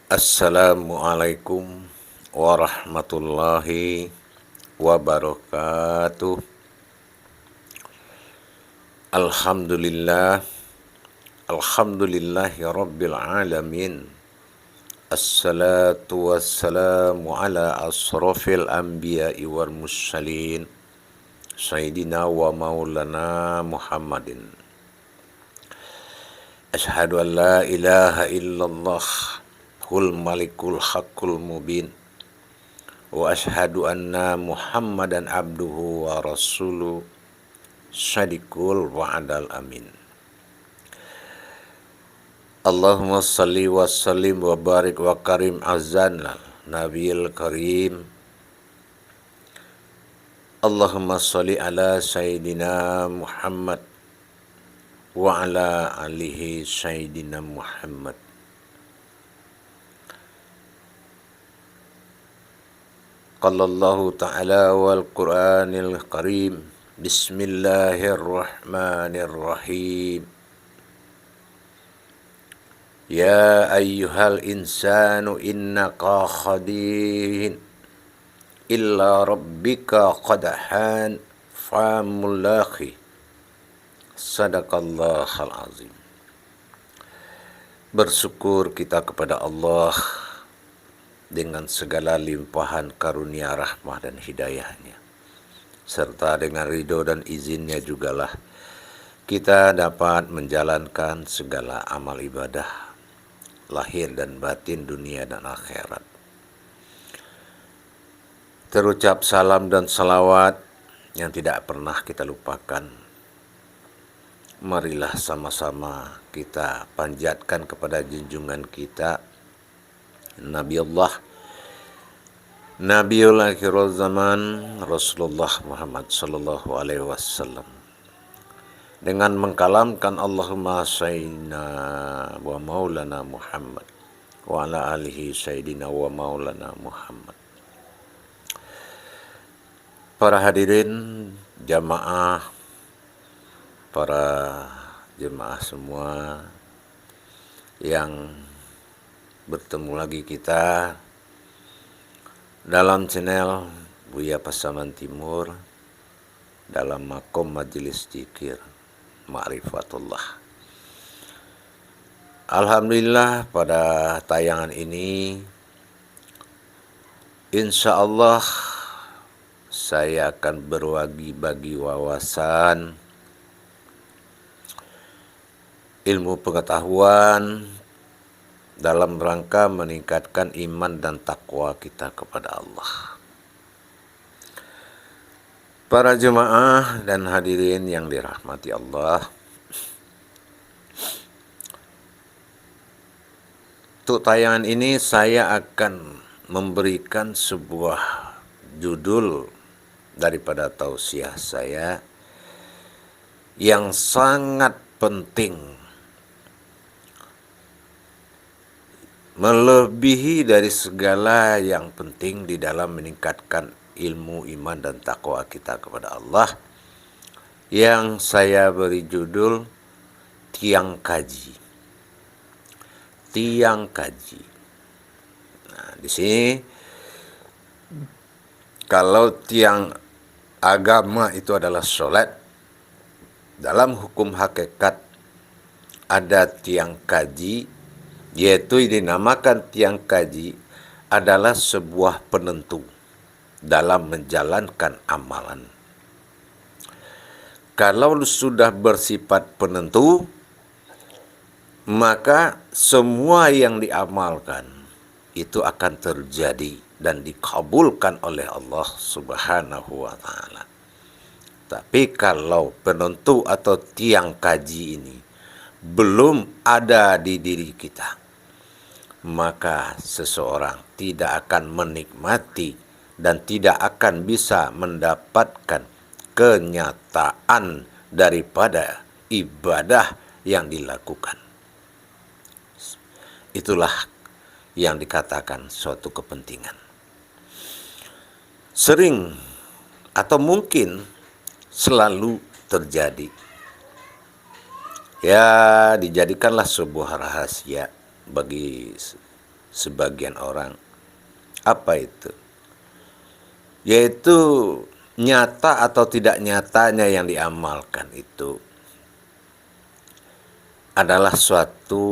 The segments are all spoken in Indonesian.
Assalamualaikum warahmatullahi wabarakatuh. Alhamdulillah, alhamdulillahi rabbil alamin. Assalatu wassalamu ala asrafil anbiya'i wal mursalin Sayyidina wa maulana Muhammadin. Ashhadu an la ilaha illallah hul malikul haqqul mubin wa ashhadu anna Muhammadan abduhu wa rasuluh syadikul wa'adal amin. Allahumma salli wa sallim wa barik wa karim azan nabiyil karim. Allahumma salli ala sayyidina Muhammad wa ala alihi sayyidina Muhammad. Qala Allahu ta'ala wal Qur'anil karim. Bismillahirrahmanirrahim. Ya ayyuhal insanu innaka khadin illa rabbika qadahan famulakhi. Sadaqallahal azim. Bersyukur kita kepada Allah dengan segala limpahan karunia rahmah dan hidayahnya, serta dengan ridho dan izinnya jugalah kita dapat menjalankan segala amal ibadah lahir dan batin, dunia dan akhirat. Terucap salam dan salawat yang tidak pernah kita lupakan. Marilah sama-sama kita panjatkan kepada junjungan kita Nabiul akhirul zaman Rasulullah Muhammad sallallahu alaihi wasallam, dengan mengkalamkan Allahumma sayyidina wa maulana Muhammad wa ala alihi sayyidina wa maulana Muhammad. Para hadirin jamaah, para jemaah semua yang bertemu lagi kita dalam channel Buya Pasaman Timur dalam makom majelis zikir Ma'rifatullah. Alhamdulillah, pada tayangan ini insya Allah saya akan berbagi wawasan, ilmu pengetahuan dalam rangka meningkatkan iman dan takwa kita kepada Allah. Para jemaah dan hadirin yang dirahmati Allah, untuk tayangan ini saya akan memberikan sebuah judul daripada tausiah saya yang sangat penting, melebihi dari segala yang penting di dalam meningkatkan ilmu, iman, dan takwa kita kepada Allah, yang saya beri judul Tiang Kaji. Tiang Kaji. Nah, di sini kalau tiang agama itu adalah sholat, dalam hukum hakikat ada tiang kaji, yaitu dinamakan tiang kaji adalah sebuah penentu dalam menjalankan amalan. Kalau sudah bersifat penentu, maka semua yang diamalkan itu akan terjadi dan dikabulkan oleh Allah Subhanahu wa ta'ala. Tapi kalau penentu atau tiang kaji ini belum ada di diri kita, maka seseorang tidak akan menikmati dan tidak akan bisa mendapatkan kenyataan daripada ibadah yang dilakukan. Itulah yang dikatakan suatu kepentingan. Sering atau mungkin selalu terjadi, ya dijadikanlah sebuah rahasia bagi sebagian orang. Apa itu? Yaitu nyata atau tidak nyatanya yang diamalkan itu adalah suatu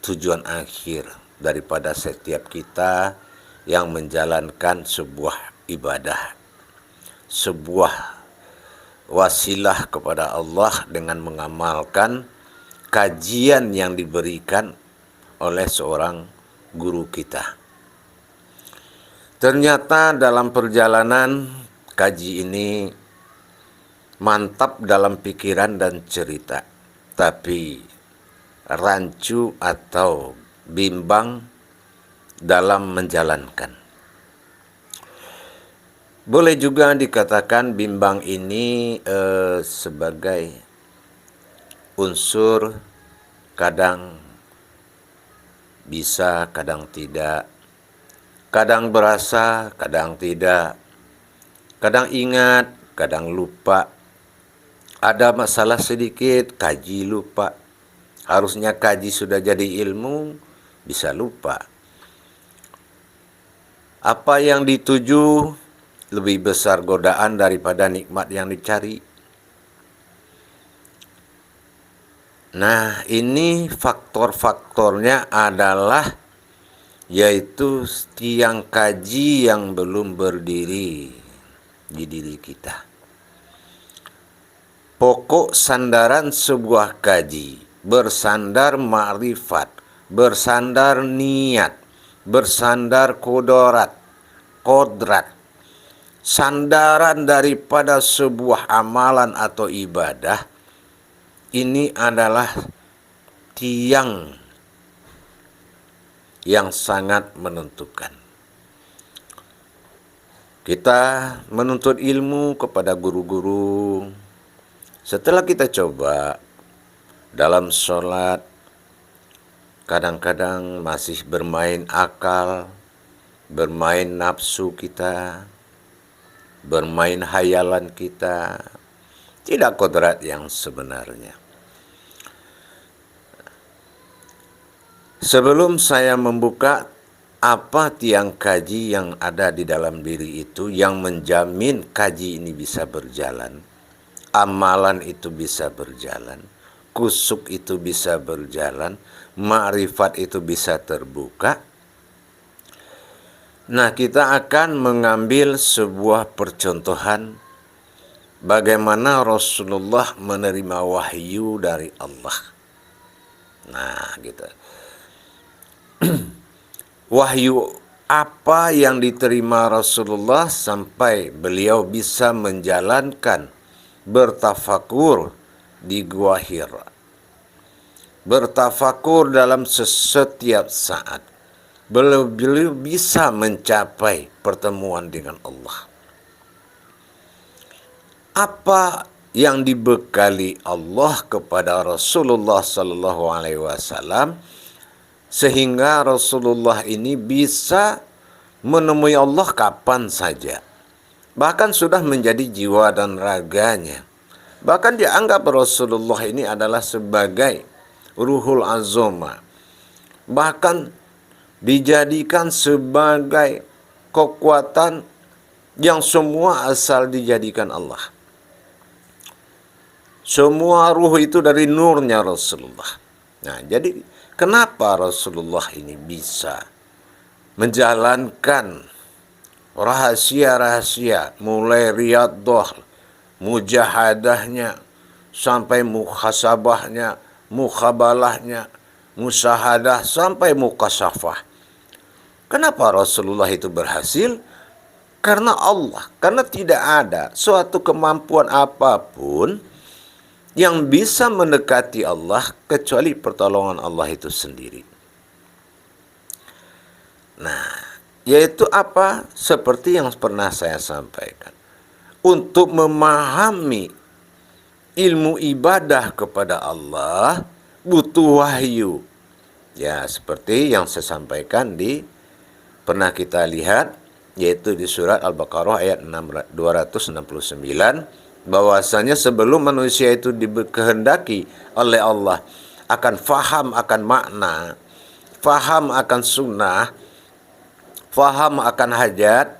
tujuan akhir daripada setiap kita yang menjalankan sebuah ibadah, sebuah wasilah kepada Allah dengan mengamalkan kajian yang diberikan oleh seorang guru kita. Ternyata dalam perjalanan kaji ini mantap dalam pikiran dan cerita, tapi rancu atau bimbang dalam menjalankan. Boleh juga dikatakan bimbang ini sebagai unsur kadang bisa, kadang tidak, kadang berasa, kadang tidak, kadang ingat, kadang lupa. Ada masalah sedikit, kaji lupa. Harusnya kaji sudah jadi ilmu, bisa lupa. Apa yang dituju lebih besar godaan daripada nikmat yang dicari. Nah, ini faktor-faktornya adalah yaitu tiang kaji yang belum berdiri di diri kita. Pokok sandaran sebuah kaji, bersandar ma'rifat, bersandar niat, bersandar kodrat, sandaran daripada sebuah amalan atau ibadah, ini adalah tiang yang sangat menentukan. Kita menuntut ilmu kepada guru-guru. Setelah kita coba dalam sholat, kadang-kadang masih bermain akal, bermain nafsu kita, bermain hayalan kita, tidak kodrat yang sebenarnya. Sebelum saya membuka apa tiang kaji yang ada di dalam diri itu yang menjamin kaji ini bisa berjalan, amalan itu bisa berjalan, kusuk itu bisa berjalan, ma'rifat itu bisa terbuka. Nah, kita akan mengambil sebuah percontohan bagaimana Rasulullah menerima wahyu dari Allah. Nah, gitu. Wahyu apa yang diterima Rasulullah sampai beliau bisa menjalankan bertafakur di Gua Hira, bertafakur dalam setiap saat. Beliau bisa mencapai pertemuan dengan Allah. Apa yang dibekali Allah kepada Rasulullah Sallallahu Alaihi Wasallam sehingga Rasulullah ini bisa menemui Allah kapan saja, bahkan sudah menjadi jiwa dan raganya. Bahkan dianggap Rasulullah ini adalah sebagai ruhul azoma, bahkan dijadikan sebagai kekuatan yang semua asal dijadikan Allah. Semua ruh itu dari nurnya Rasulullah. Nah, jadi kenapa Rasulullah ini bisa menjalankan rahasia-rahasia mulai riyadhah, mujahadahnya, sampai muhasabahnya, mukhabalahnya, musahadah, sampai mukasyafah. Kenapa Rasulullah itu berhasil? Karena Allah. Karena tidak ada suatu kemampuan apapun yang bisa mendekati Allah kecuali pertolongan Allah itu sendiri. Nah, yaitu apa? Seperti yang pernah saya sampaikan. Untuk memahami ilmu ibadah kepada Allah butuh wahyu. Ya, seperti yang saya sampaikan pernah kita lihat, yaitu di surat Al-Baqarah ayat 269, bahwasanya sebelum manusia itu dikehendaki oleh Allah akan faham akan makna, faham akan sunnah, faham akan hajat,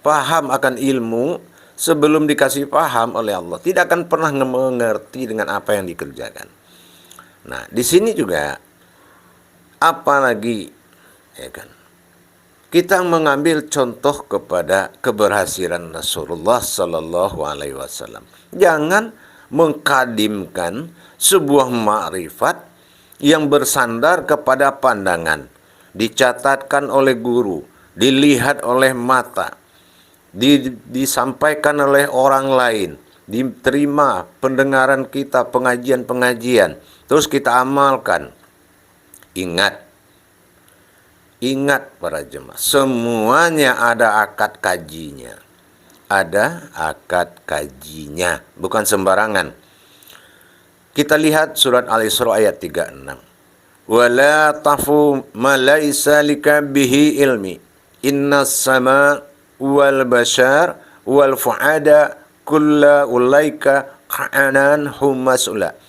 paham akan ilmu, sebelum dikasih paham oleh Allah, tidak akan pernah mengerti dengan apa yang dikerjakan. Nah, di sini juga, apalagi, ya kan, kita mengambil contoh kepada keberhasilan Rasulullah Sallallahu Alaihi Wasallam. Jangan mengkadimkan sebuah makrifat yang bersandar kepada pandangan, dicatatkan oleh guru, dilihat oleh mata, disampaikan oleh orang lain, diterima pendengaran kita, pengajian-pengajian, terus kita amalkan. Ingat para jemaah, semuanya ada akad kajinya. Ada akad kajinya, bukan sembarangan. Kita lihat surat Al-Isra ayat 36. Wala tafu ma laisa lika bihi ilmi. Innas sama wal bashar wal fuada kulla ulaika ka'anan humasula.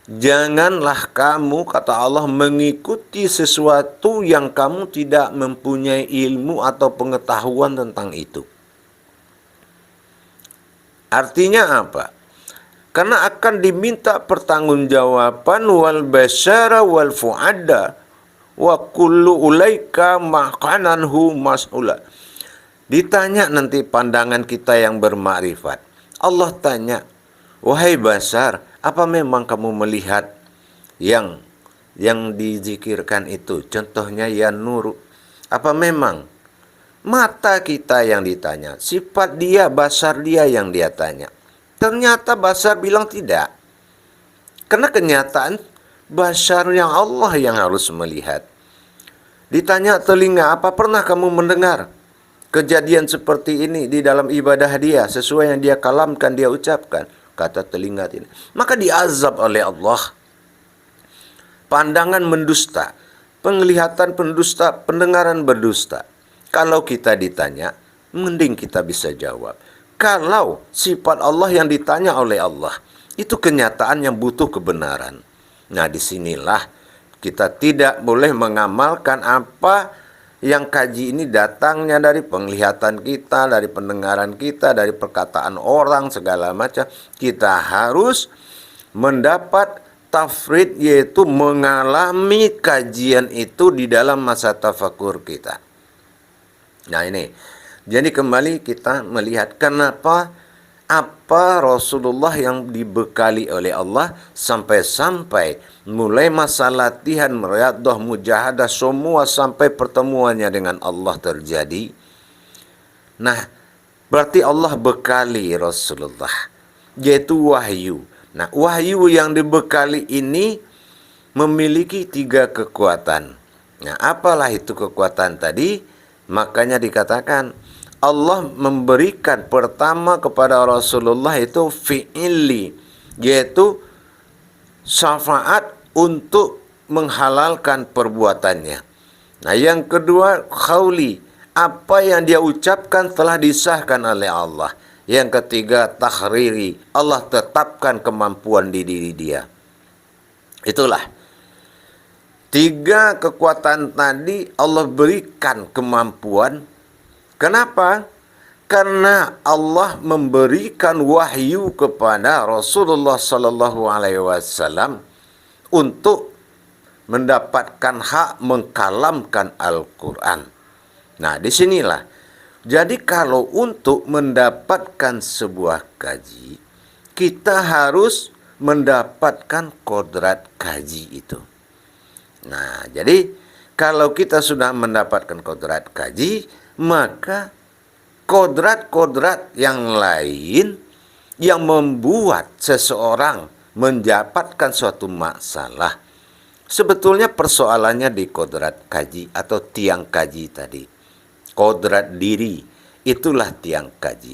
Janganlah kamu, kata Allah, mengikuti sesuatu yang kamu tidak mempunyai ilmu atau pengetahuan tentang itu. Artinya apa? Karena akan diminta pertanggungjawaban wal basyara wal fuada wa kullu ulaika maqananhu mas'ula. Ditanya nanti pandangan kita yang bermakrifat. Allah tanya, wahai basar, apa memang kamu melihat yang dizikirkan itu? Contohnya ya nuru. Apa memang mata kita yang ditanya? Sifat dia, basar dia yang dia tanya. Ternyata basar bilang tidak. Karena kenyataan basar yang Allah yang harus melihat. Ditanya telinga, apa pernah kamu mendengar kejadian seperti ini di dalam ibadah dia, sesuai yang dia kalamkan, dia ucapkan? Kata telinga tidak. Maka diazab oleh Allah. Pandangan mendusta, penglihatan pendusta, pendengaran berdusta. Kalau kita ditanya, mending kita bisa jawab. Kalau sifat Allah yang ditanya oleh Allah, itu kenyataan yang butuh kebenaran. Nah, disinilah kita tidak boleh mengamalkan apa yang kaji ini datangnya dari penglihatan kita, dari pendengaran kita, dari perkataan orang, segala macam. Kita harus mendapat tafrid, yaitu mengalami kajian itu di dalam masa tafakur kita. Nah ini, jadi kembali kita melihat kenapa apa Rasulullah yang dibekali oleh Allah sampai mulai masa latihan, meriadah, mujahadah, semua sampai pertemuannya dengan Allah terjadi. Nah, berarti Allah bekali Rasulullah, yaitu wahyu. Nah, wahyu yang dibekali ini memiliki 3 kekuatan. Nah, apalah itu kekuatan tadi? Makanya dikatakan Allah memberikan pertama kepada Rasulullah itu fi'ili, yaitu syafaat untuk menghalalkan perbuatannya. Nah, yang kedua qauli, apa yang dia ucapkan telah disahkan oleh Allah. Yang ketiga tahriri, Allah tetapkan kemampuan di diri dia. Itulah 3 kekuatan tadi Allah berikan kemampuan. Kenapa? Karena Allah memberikan wahyu kepada Rasulullah Sallallahu Alaihi Wasallam untuk mendapatkan hak mengkalamkan Al-Quran. Nah, disinilah. Jadi kalau untuk mendapatkan sebuah kaji, kita harus mendapatkan kodrat kaji itu. Nah, jadi kalau kita sudah mendapatkan kodrat kaji, maka kodrat-kodrat yang lain yang membuat seseorang mendapatkan suatu masalah, sebetulnya persoalannya di kodrat kaji atau tiang kaji tadi. Kodrat diri, itulah tiang kaji.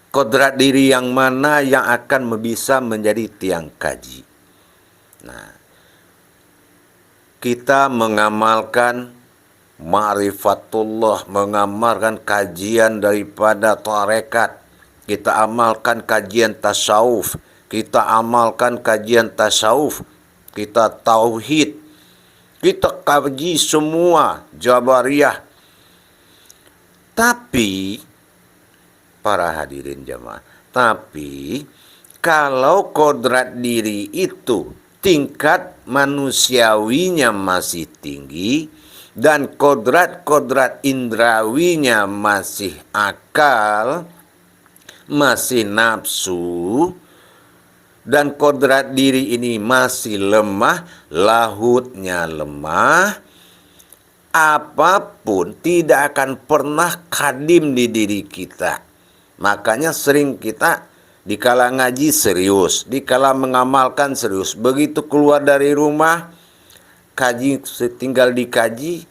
Kodrat diri yang mana yang akan bisa menjadi tiang kaji. Nah, kita mengamalkan ma'rifatullah, mengamalkan kajian daripada tarekat, kita amalkan kajian tasawuf, kita amalkan kajian tasawuf, kita tauhid, kita kaji semua Jabariyah. Tapi para hadirin jamaah, tapi kalau kodrat diri itu tingkat manusiawinya masih tinggi dan kodrat-kodrat indrawinya masih akal, masih nafsu, dan kodrat diri ini masih lemah, lahutnya lemah, apapun tidak akan pernah kadim di diri kita. Makanya sering kita dikala ngaji serius, dikala mengamalkan serius. Begitu keluar dari rumah, kaji tinggal dikaji,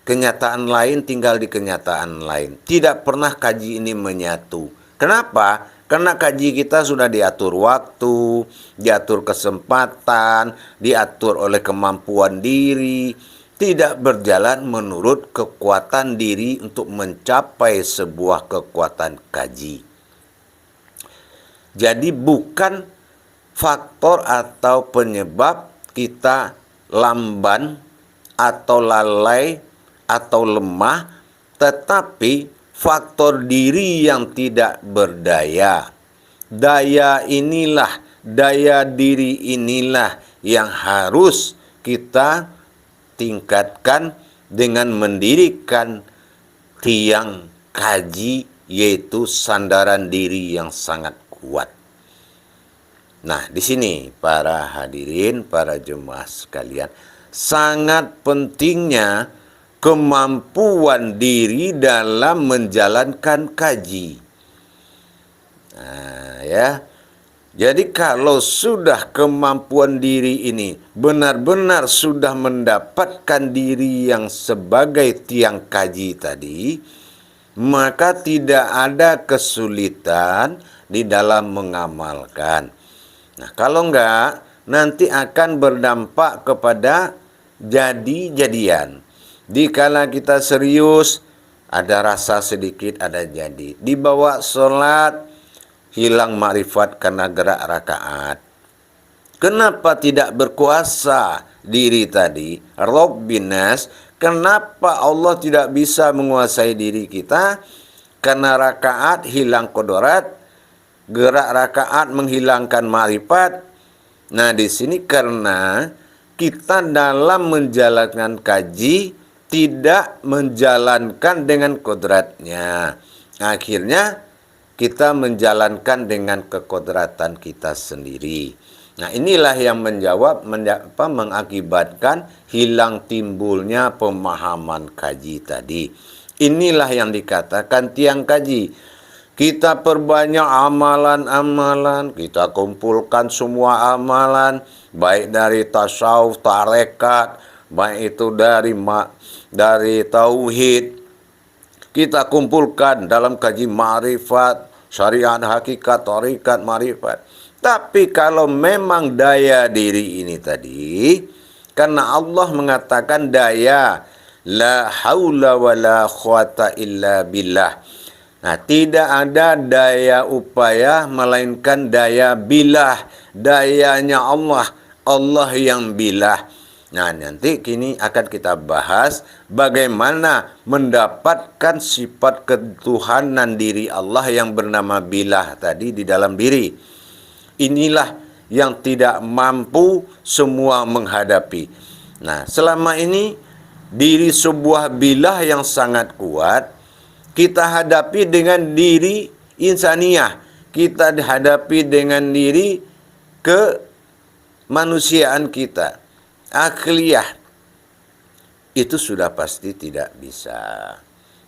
kenyataan lain tinggal di kenyataan lain. Tidak pernah kaji ini menyatu. Kenapa? Karena kaji kita sudah diatur waktu, diatur kesempatan, diatur oleh kemampuan diri, tidak berjalan menurut kekuatan diri untuk mencapai sebuah kekuatan kaji. Jadi bukan faktor atau penyebab kita lamban atau lalai atau lemah, tetapi faktor diri yang tidak berdaya. Daya inilah, daya diri inilah yang harus kita tingkatkan dengan mendirikan tiang kaji, yaitu sandaran diri yang sangat kuat. Nah, di sini para hadirin, para jemaah sekalian, sangat pentingnya kemampuan diri dalam menjalankan kaji. Nah, ya. Jadi kalau sudah kemampuan diri ini benar-benar sudah mendapatkan diri yang sebagai tiang kaji tadi, maka tidak ada kesulitan di dalam mengamalkan. Nah, kalau enggak, nanti akan berdampak kepada jadi-jadian. Dikala kita serius, ada rasa sedikit, ada jadi. Dibawa sholat, hilang makrifat karena gerak rakaat. Kenapa tidak berkuasa diri tadi? Rabbinas, kenapa Allah tidak bisa menguasai diri kita? Karena rakaat hilang kodrat, gerak rakaat menghilangkan makrifat. Nah, di sini karena kita dalam menjalankan kaji tidak menjalankan dengan kodratnya. Akhirnya kita menjalankan dengan kekodratan kita sendiri. Nah, inilah yang mengakibatkan hilang timbulnya pemahaman kaji tadi. Inilah yang dikatakan tiang kaji. Kita perbanyak amalan-amalan, kita kumpulkan semua amalan, baik dari tasawuf, tarekat, baik itu dari tauhid, kita kumpulkan dalam kaji ma'rifat, syariat, hakikat, tarekat, ma'rifat. Tapi kalau memang daya diri ini tadi, karena Allah mengatakan daya, la haula wa la quwata illa billah. Nah, tidak ada daya upaya melainkan daya bilah, dayanya Allah, Allah yang bilah. Nah, nanti kini akan kita bahas bagaimana mendapatkan sifat ketuhanan diri Allah yang bernama bilah tadi di dalam diri. Inilah yang tidak mampu semua menghadapi. Nah, selama ini diri sebuah bilah yang sangat kuat kita hadapi dengan diri insaniyah. Kita hadapi dengan diri kemanusiaan kita. Akliyah. Itu sudah pasti tidak bisa.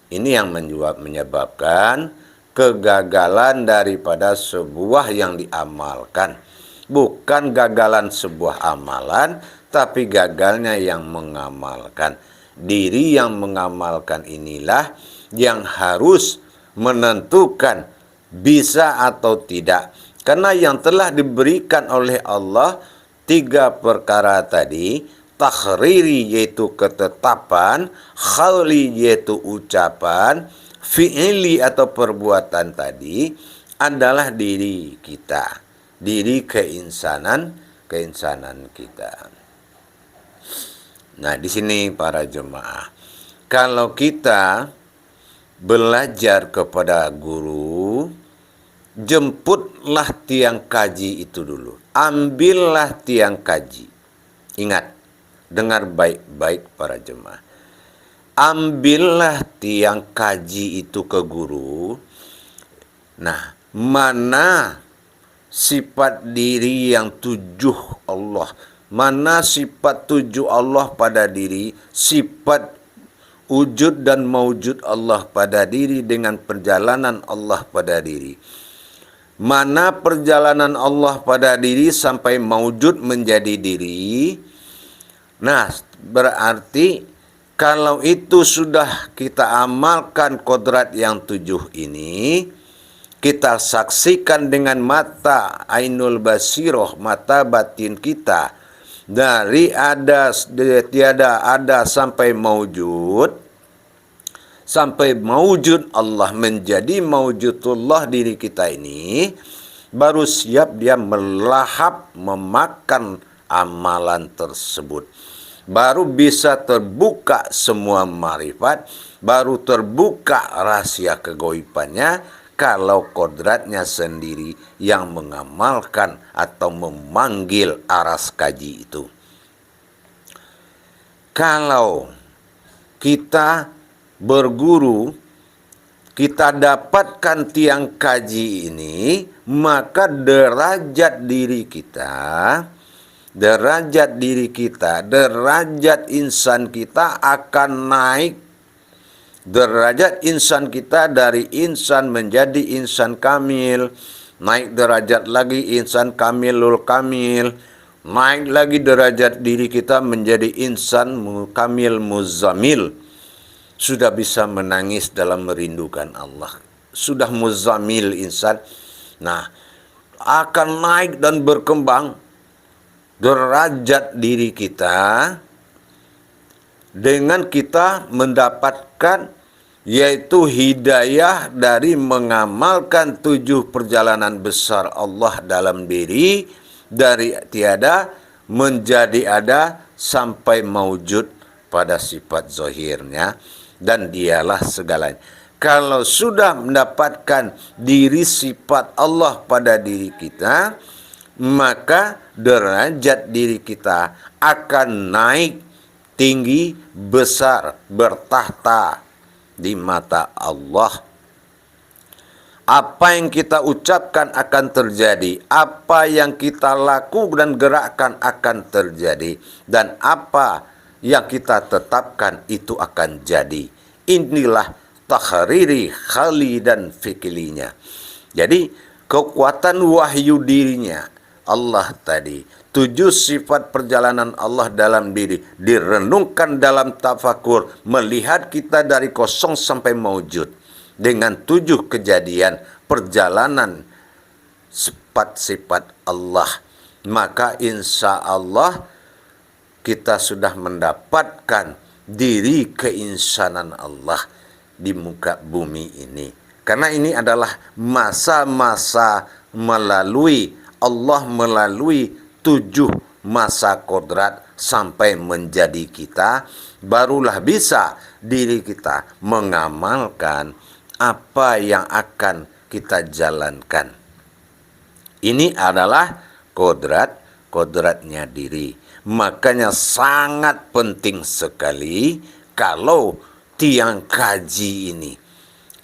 Ini yang menyebabkan kegagalan daripada sebuah yang diamalkan. Bukan gagalan sebuah amalan, tapi gagalnya yang mengamalkan. Diri yang mengamalkan inilah yang harus menentukan bisa atau tidak. Karena yang telah diberikan oleh Allah 3 perkara tadi, takhriri yaitu ketetapan, khawli yaitu ucapan, fi'ili atau perbuatan tadi adalah diri kita, diri keinsanan kita. Nah, di sini para jemaah, kalau kita belajar kepada guru, jemputlah tiang kaji itu dulu. Ambillah tiang kaji. Ingat, dengar baik-baik para jemaah. Ambillah tiang kaji itu ke guru. Nah, mana sifat diri yang tujuh Allah, mana sifat tujuh Allah pada diri, sifat wujud dan maujud Allah pada diri dengan perjalanan Allah pada diri. Mana perjalanan Allah pada diri sampai maujud menjadi diri. Nah, berarti kalau itu sudah kita amalkan kodrat yang tujuh ini, kita saksikan dengan mata ainul basiroh, mata batin kita, dari tiada ada sampai maujud Allah menjadi maujudullah diri kita ini, baru siap dia melahap, memakan amalan tersebut. Baru bisa terbuka semua marifat, baru terbuka rahasia kegoibannya, kalau kodratnya sendiri yang mengamalkan atau memanggil aras kaji itu. Kalau kita berguru, kita dapatkan tiang kaji ini, maka derajat diri kita, derajat insan kita akan naik. Derajat insan kita dari insan menjadi insan kamil, naik derajat lagi insan kamilul kamil, naik lagi derajat diri kita menjadi insan kamil muzamil. Sudah bisa menangis dalam merindukan Allah, sudah muzamil insan. Nah, akan naik dan berkembang derajat diri kita dengan kita mendapatkan yaitu hidayah dari mengamalkan tujuh perjalanan besar Allah dalam diri, dari tiada menjadi ada sampai maujud pada sifat zahirnya, dan dialah segalanya. Kalau sudah mendapatkan diri sifat Allah pada diri kita, maka derajat diri kita akan naik tinggi, besar, bertahta di mata Allah. Apa yang kita ucapkan akan terjadi, apa yang kita lakukan dan gerakkan akan terjadi, dan apa yang kita tetapkan itu akan jadi. Inilah takhriri khali dan fikilinya. Jadi kekuatan wahyu dirinya Allah tadi, tujuh sifat perjalanan Allah dalam diri direnungkan dalam tafakur, melihat kita dari kosong sampai maujud dengan tujuh kejadian perjalanan sifat-sifat Allah, maka insya Allah kita sudah mendapatkan diri keinsanan Allah di muka bumi ini. Karena ini adalah masa-masa Allah melalui tujuh masa kodrat sampai menjadi kita, barulah bisa diri kita mengamalkan apa yang akan kita jalankan. Ini adalah kodratnya diri. Makanya sangat penting sekali kalau tiang kaji ini.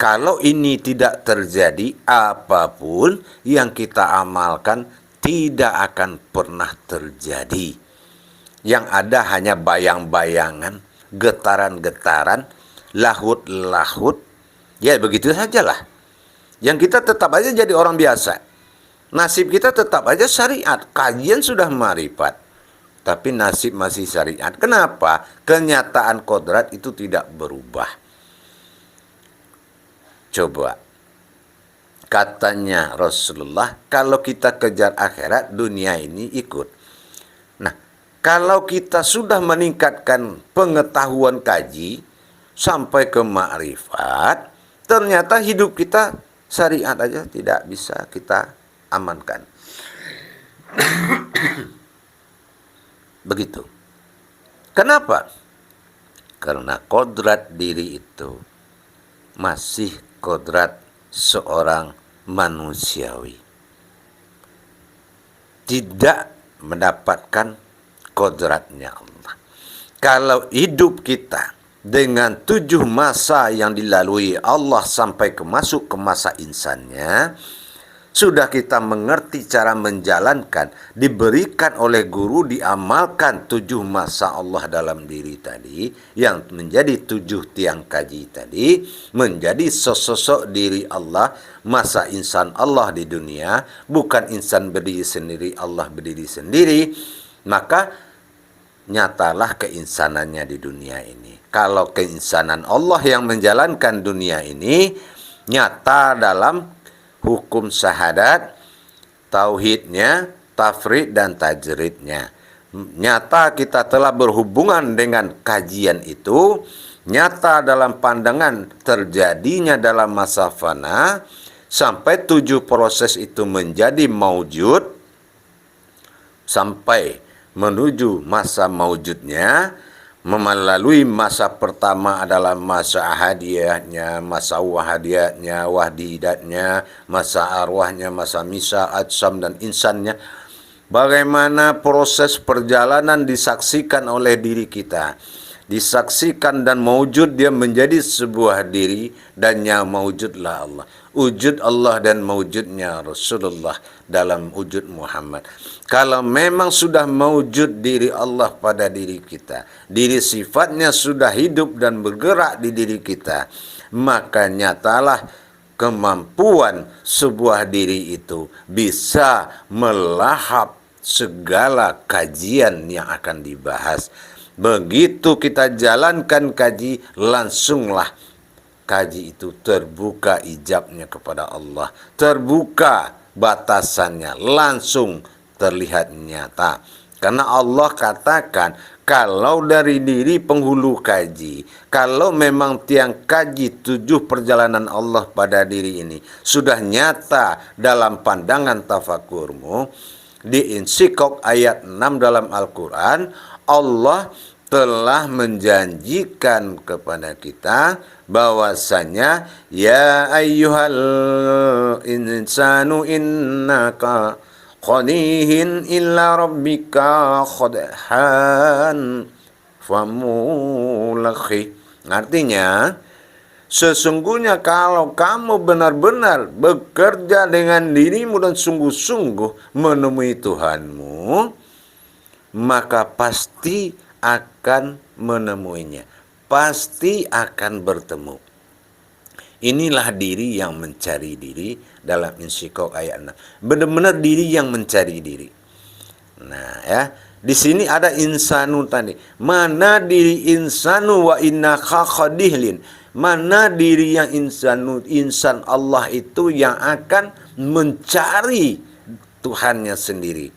Kalau ini tidak terjadi, apapun yang kita amalkan tidak akan pernah terjadi. Yang ada hanya bayang-bayangan, getaran-getaran, lahut-lahut. Ya begitu sajalah. Yang kita tetap aja jadi orang biasa. Nasib kita tetap aja syariat. Kajian sudah marifat, tapi nasib masih syariat. Kenapa? Kenyataan kodrat itu tidak berubah. Coba, katanya Rasulullah, kalau kita kejar akhirat, dunia ini ikut. Nah, kalau kita sudah meningkatkan pengetahuan kaji sampai ke ma'rifat, ternyata hidup kita syariat aja tidak bisa kita amankan. Begitu. Kenapa? Karena kodrat diri itu masih kodrat seorang manusiawi. Tidak mendapatkan kodratnya Allah. Kalau hidup kita dengan 7 masa yang dilalui Allah sampai masuk ke masa insannya, sudah kita mengerti cara menjalankan, diberikan oleh guru, diamalkan 7 masa Allah dalam diri tadi, yang menjadi 7 tiang kaji tadi, menjadi sosok diri Allah, masa insan Allah di dunia, bukan insan berdiri sendiri, Allah berdiri sendiri, maka nyatalah keinsanannya di dunia ini. Kalau keinsanan Allah yang menjalankan dunia ini, nyata dalam hukum syahadat, tauhidnya, tafrid dan tajridnya. Nyata kita telah berhubungan dengan kajian itu, nyata dalam pandangan terjadinya dalam masa fana, sampai 7 proses itu menjadi maujud, sampai menuju masa maujudnya, melalui masa pertama adalah masa ahadiyahnya, masa wahadiyahnya, wahdidatnya, masa arwahnya, masa misa, adsam dan insannya. Bagaimana proses perjalanan disaksikan oleh diri kita, disaksikan dan maujud, dia menjadi sebuah diri, dan yang maujudlah Allah. Wujud Allah dan maujudnya Rasulullah dalam wujud Muhammad. Kalau memang sudah maujud diri Allah pada diri kita, diri sifatnya sudah hidup dan bergerak di diri kita, maka nyatalah kemampuan sebuah diri itu bisa melahap segala kajian yang akan dibahas. Begitu kita jalankan kaji, langsunglah kaji itu terbuka ijabnya kepada Allah, terbuka batasannya, langsung terlihat nyata. Karena Allah katakan, kalau dari diri penghulu kaji, kalau memang tiang kaji 7 perjalanan Allah pada diri ini sudah nyata dalam pandangan tafakurmu, di Insyikok ayat 6 dalam Al-Quran, Allah telah menjanjikan kepada kita bahwasanya ya ayyuhal insanu innaka qadihin illa rabbika qadhan famulakhi. Artinya, sesungguhnya kalau kamu benar-benar bekerja dengan dirimu dan sungguh-sungguh menemui Tuhanmu, maka pasti akan menemuinya, pasti akan bertemu. Inilah diri yang mencari diri dalam Insyikok ayat 6. Benar-benar diri yang mencari diri. Nah ya, di sini ada insanu tadi. Mana diri insanu wa innaka khadihlin. Mana diri yang insanu, insan Allah itu yang akan mencari Tuhannya sendiri.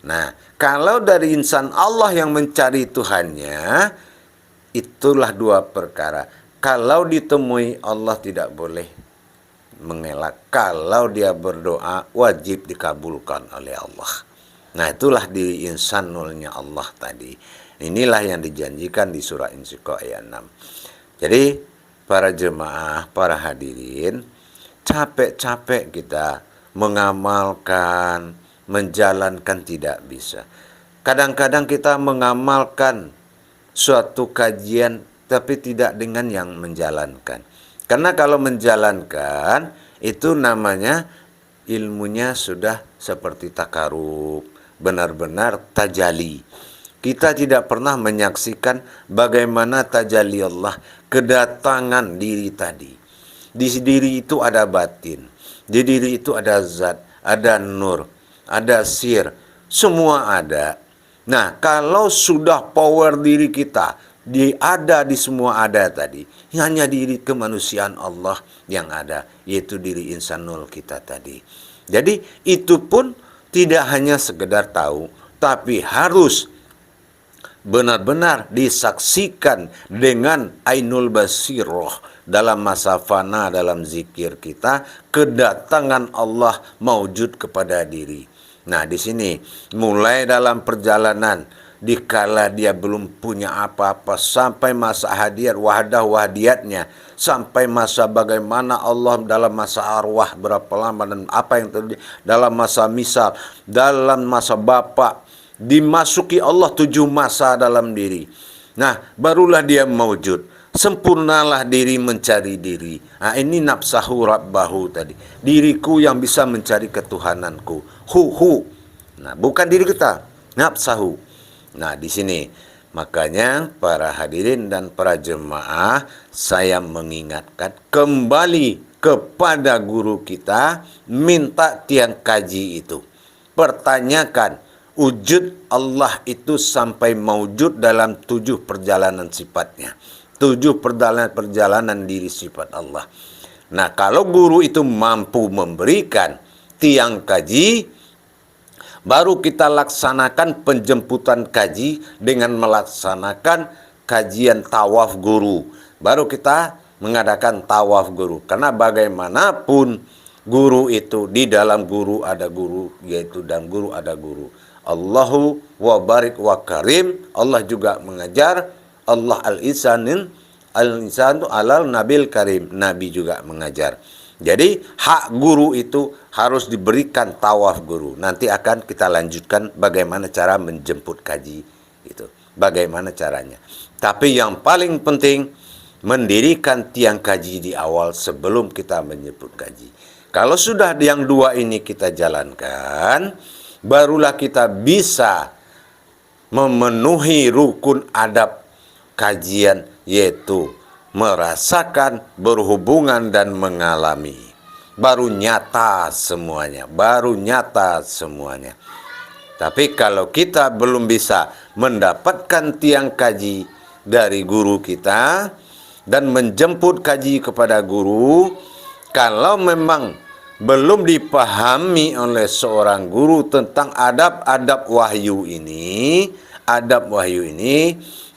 Nah, kalau dari insan Allah yang mencari Tuhannya, itulah 2 perkara. Kalau ditemui Allah tidak boleh mengelak. Kalau dia berdoa, wajib dikabulkan oleh Allah. Nah, itulah diri insanulnya Allah tadi. Inilah yang dijanjikan di surah Insyikok ayat 6. Jadi, para jemaah, para hadirin, capek-capek kita mengamalkan, menjalankan tidak bisa. Kadang-kadang kita mengamalkan suatu kajian tapi tidak dengan yang menjalankan. Karena kalau menjalankan itu namanya ilmunya sudah seperti takarub, benar-benar tajali. Kita tidak pernah menyaksikan bagaimana tajalli Allah, kedatangan diri tadi. Di diri itu ada batin, di diri itu ada zat, ada nur, ada sir, semua ada. Nah, kalau sudah power diri kita ada di semua ada tadi, hanya diri kemanusiaan Allah yang ada, yaitu diri insanul kita tadi. Jadi itu pun tidak hanya sekedar tahu, tapi harus benar-benar disaksikan dengan ainul basiroh dalam masa fana, dalam zikir kita, kedatangan Allah maujud kepada diri. Nah, di sini mulai dalam perjalanan dikala dia belum punya apa-apa, sampai masa hadir wahdiyatnya, sampai masa bagaimana Allah dalam masa arwah berapa lama dan apa yang terjadi dalam masa misal, dalam masa bapak, dimasuki Allah 7 masa dalam diri. Nah, barulah dia mewujud. Sempurnalah diri mencari diri. Nah, ini nafsahu rabbahu tadi. Diriku yang bisa mencari ketuhananku. Hu. Nah, bukan diri kita. Nafsahu. Nah, di sini makanya para hadirin dan para jemaah, saya mengingatkan kembali kepada guru kita, minta tiang kaji itu. Pertanyakan wujud Allah itu sampai mewujud dalam 7 perjalanan sifatnya. 7 perjalanan diri sifat Allah. Nah, kalau guru itu mampu memberikan tiang kaji, baru kita laksanakan penjemputan kaji dengan melaksanakan kajian tawaf guru. Baru kita mengadakan tawaf guru. Karena bagaimanapun guru itu, di dalam guru ada guru, yaitu dalam guru ada guru. Allahu wa barik wa karim. Allah juga mengajar. Allah al-insanu alal nabil karim. Nabi juga mengajar. Jadi hak guru itu harus diberikan tawaf guru. Nanti akan kita lanjutkan bagaimana cara menjemput kaji itu. Bagaimana caranya. Tapi yang paling penting, mendirikan tiang kaji di awal sebelum kita menjemput kaji. Kalau sudah yang 2 ini kita jalankan, barulah kita bisa memenuhi rukun adab kajian, yaitu merasakan, berhubungan, dan mengalami. Baru nyata semuanya. Tapi kalau kita belum bisa mendapatkan tiang kaji dari guru kita dan menjemput kaji kepada guru, kalau memang belum dipahami oleh seorang guru tentang adab-adab wahyu ini,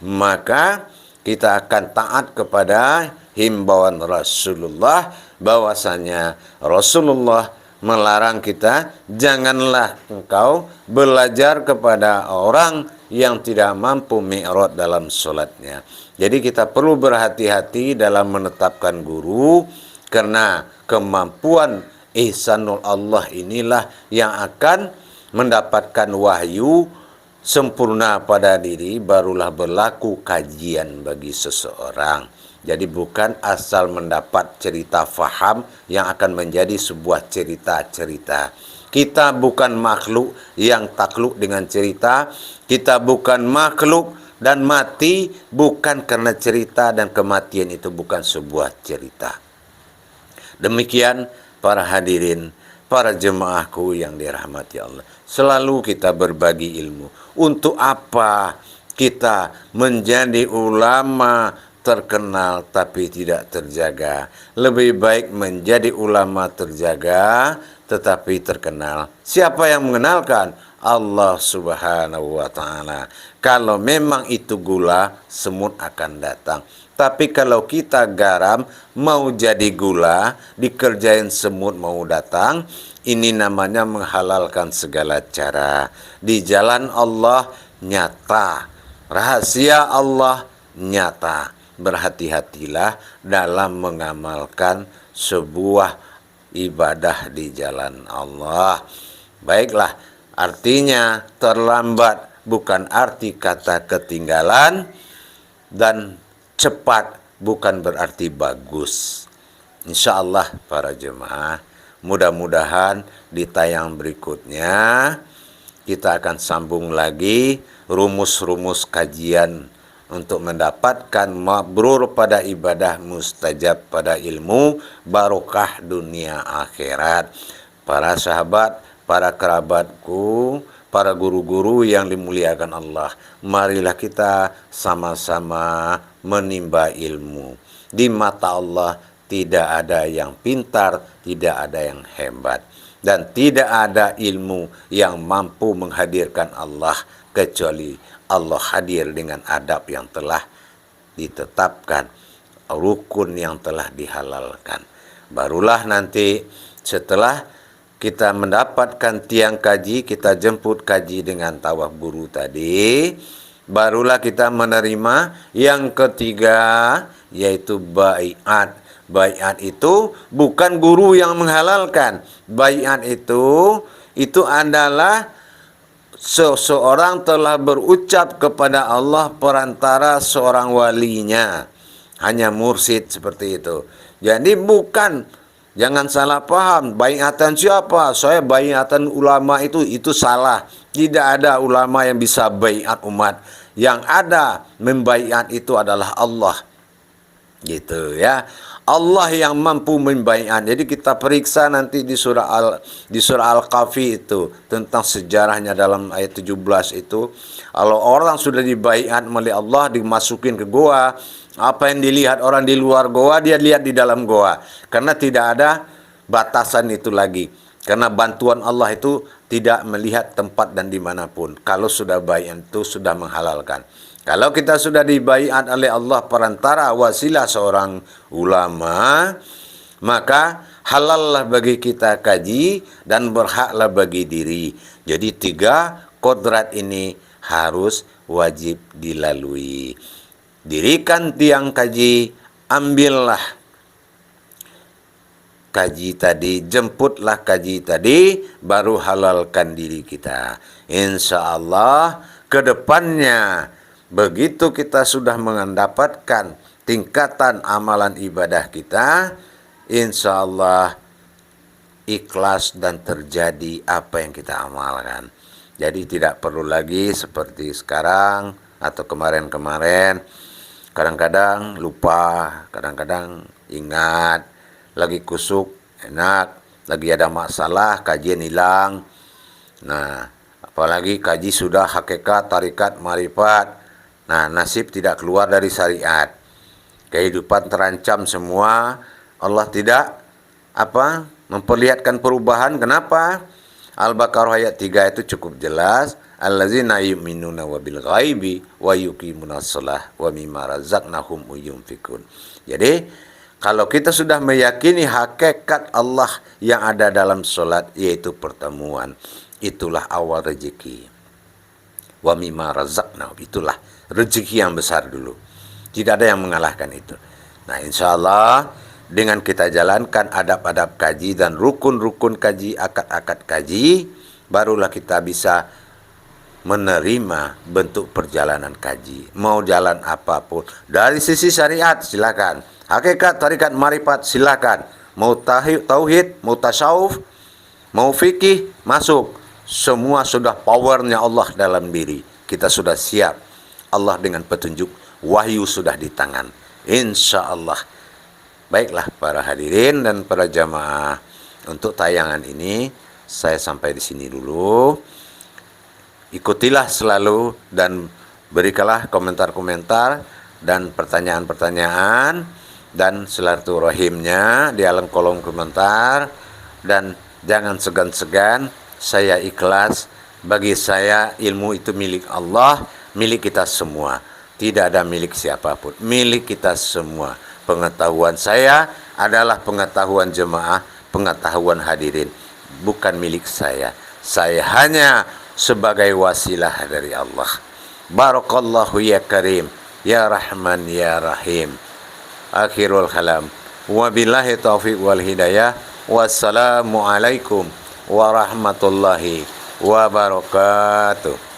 maka kita akan taat kepada himbauan Rasulullah, bahwasanya Rasulullah melarang kita, janganlah engkau belajar kepada orang yang tidak mampu mi'rad dalam sholatnya. Jadi kita perlu berhati-hati dalam menetapkan guru, karena kemampuan ihsanul Allah inilah yang akan mendapatkan wahyu sempurna pada diri, barulah berlaku kajian bagi seseorang. Jadi bukan asal mendapat cerita faham yang akan menjadi sebuah cerita-cerita. Kita bukan makhluk yang takluk dengan cerita. Kita bukan makhluk dan mati bukan karena cerita, dan kematian itu bukan sebuah cerita. Demikian para hadirin, para jemaahku yang dirahmati Allah. Selalu kita berbagi ilmu. Untuk apa kita menjadi ulama terkenal tapi tidak terjaga? Lebih baik menjadi ulama terjaga tetapi terkenal. Siapa yang mengenalkan? Allah Subhanahu wa ta'ala. Kalau memang itu gula, semut akan datang. Tapi kalau kita garam, mau jadi gula, dikerjain semut mau datang, ini namanya menghalalkan segala cara. Di jalan Allah nyata, rahasia Allah nyata. Berhati-hatilah dalam mengamalkan sebuah ibadah di jalan Allah. Baiklah, artinya terlambat bukan arti kata ketinggalan, dan cepat bukan berarti bagus. Insya Allah para jemaah, mudah-mudahan di tayang berikutnya kita akan sambung lagi rumus-rumus kajian untuk mendapatkan mabrur pada ibadah, mustajab pada ilmu, barokah dunia akhirat. Para sahabat, para kerabatku, para guru-guru yang dimuliakan Allah, marilah kita sama-sama menimba ilmu. Di mata Allah tidak ada yang pintar, tidak ada yang hebat, dan tidak ada ilmu yang mampu menghadirkan Allah kecuali Allah hadir dengan adab yang telah ditetapkan, rukun yang telah dihalalkan. Barulah nanti setelah kita mendapatkan tiang kaji, kita jemput kaji dengan tawaf guru tadi, barulah kita menerima yang ketiga, yaitu baiat. Baiat itu bukan guru yang menghalalkan. Baiat itu adalah seseorang telah berucap kepada Allah perantara seorang walinya. Hanya mursyid seperti itu. Jadi bukan, jangan salah paham, baiatan siapa? Saya baiatan ulama itu salah. Tidak ada ulama yang bisa baiat umat. Yang ada membaiat itu adalah Allah. Gitu ya. Allah yang mampu membaiat. Jadi kita periksa nanti di surah Al-Kahfi itu tentang sejarahnya dalam ayat 17 itu. Kalau orang sudah dibaiat oleh Allah, dimasukin ke goa, apa yang dilihat orang di luar goa, dia lihat di dalam goa. Karena tidak ada batasan itu lagi. Karena bantuan Allah itu tidak melihat tempat dan dimanapun. Kalau sudah baiat itu sudah menghalalkan. Kalau kita sudah dibaiat oleh Allah perantara wasilah seorang ulama, maka halallah bagi kita kaji dan berhaklah bagi diri. Jadi 3 kodrat ini harus wajib dilalui. Dirikan tiang kaji, ambillah kaji tadi, jemputlah kaji tadi, baru halalkan diri kita. Insya Allah kedepannya, begitu kita sudah mendapatkan tingkatan amalan ibadah kita, insya Allah ikhlas dan terjadi apa yang kita amalkan. Jadi tidak perlu lagi seperti sekarang atau kemarin-kemarin, kadang-kadang lupa, kadang-kadang ingat, lagi kusuk, enak, lagi ada masalah, kajian hilang. Nah, apalagi kaji sudah hakikat, tarikat, marifat. Nah, nasib tidak keluar dari syariat. Kehidupan terancam semua. Allah tidak memperlihatkan perubahan. Kenapa? Al-Baqarah ayat 3 itu cukup jelas. Allazina yu'minuna wa bil ghaibi wa yuqimunas shalah wa mimma razaqnahum yunfikun. Jadi, kalau kita sudah meyakini hakikat Allah yang ada dalam salat, yaitu pertemuan, itulah awal rezeki. Wa mimma razaqnahum, itulah rezeki yang besar dulu. Tidak ada yang mengalahkan itu. Nah, insya Allah dengan kita jalankan adab-adab kaji dan rukun-rukun kaji, akad-akad kaji, barulah kita bisa menerima bentuk perjalanan kaji. Mau jalan apapun. Dari sisi syariat silakan. Hakikat, tarikat, marifat silakan. Mau tauhid, mau tasawuf, mau fikih, masuk. Semua sudah powernya Allah dalam diri. Kita sudah siap. Allah dengan petunjuk wahyu sudah di tangan. Insya Allah. Baiklah para hadirin dan para jamaah, untuk tayangan ini saya sampai di sini dulu. Ikutilah selalu dan berikanlah komentar-komentar dan pertanyaan-pertanyaan dan silaturahimnya di dalam kolom komentar. Dan jangan segan-segan, saya ikhlas. Bagi saya ilmu itu milik Allah, milik kita semua. Tidak ada milik siapapun, milik kita semua. Pengetahuan saya adalah pengetahuan jemaah, pengetahuan hadirin, bukan milik saya. Saya hanya sebagai wasilah dari Allah. Barakallahu ya karim, ya rahman ya rahim. Akhirul kalam. Wabillahi taufiq wal hidayah. Wassalamualaikum warahmatullahi wabarakatuh.